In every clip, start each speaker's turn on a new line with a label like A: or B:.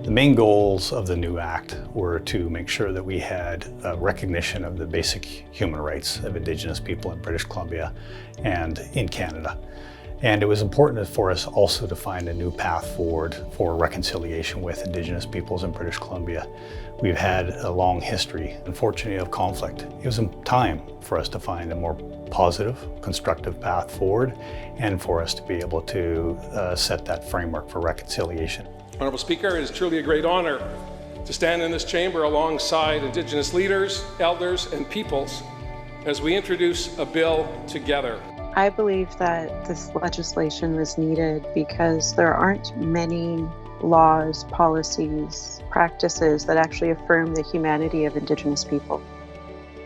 A: The main goals of the new Act were to make sure that we had a recognition of the basic human rights of Indigenous people in British Columbia and in Canada. And it was important for us also to find a new path forward for reconciliation with Indigenous peoples in British Columbia. We've had a long history, unfortunately, of conflict. It was time for us to find a more positive, constructive path forward and for us to be able to set that framework for reconciliation.
B: Honourable Speaker, it is truly a great honour to stand in this chamber alongside Indigenous leaders, elders and peoples as we introduce a bill together.
C: I believe that this legislation was needed because there aren't many laws, policies, practices that actually affirm the humanity of Indigenous people.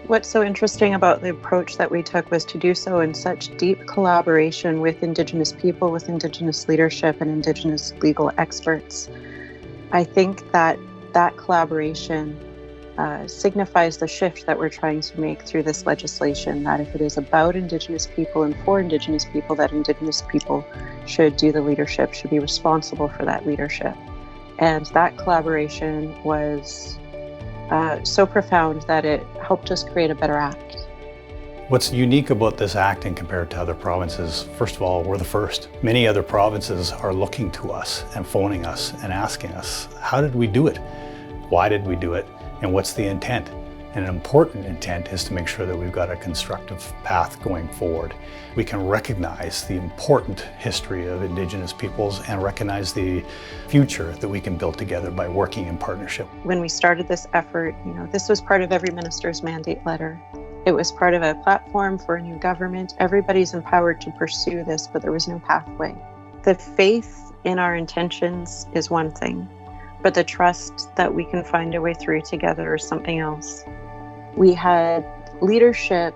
C: What's so interesting about the approach that we took was to do so in such deep collaboration with Indigenous people, with Indigenous leadership and Indigenous legal experts. I think that collaboration signifies the shift that we're trying to make through this legislation, that if it is about Indigenous people and for Indigenous people, that Indigenous people should do the leadership, should be responsible for that leadership. And that collaboration was so profound that it helped us create a better act.
A: What's unique about this act and compared to other provinces, first of all, we're the first. Many other provinces are looking to us and phoning us and asking us, how did we do it? Why did we do it? And what's the intent? And an important intent is to make sure that we've got a constructive path going forward. We can recognize the important history of Indigenous peoples and recognize the future that we can build together by working in partnership.
C: When we started this effort, this was part of every minister's mandate letter. It was part of a platform for a new government. Everybody's empowered to pursue this, but there was no pathway. The faith in our intentions is one thing, but the trust that we can find a way through together is something else. We had leadership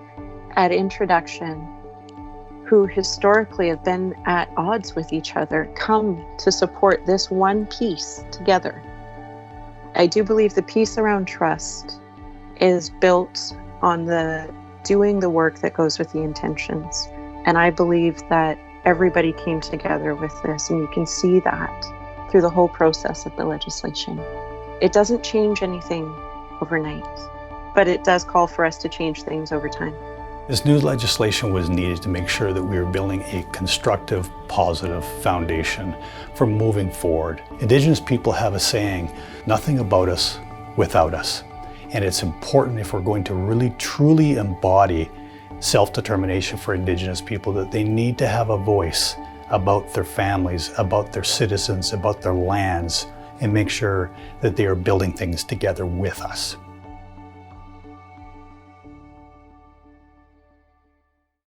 C: at introduction who historically have been at odds with each other come to support this one piece together. I do believe the piece around trust is built on the doing the work that goes with the intentions. And I believe that everybody came together with this, and you can see that through the whole process of the legislation. It doesn't change anything overnight, but it does call for us to change things over time.
A: This new legislation was needed to make sure that we were building a constructive, positive foundation for moving forward. Indigenous people have a saying, nothing about us without us. And it's important if we're going to really truly embody self-determination for Indigenous people that they need to have a voice about their families, about their citizens, about their lands, and make sure that they are building things together with us.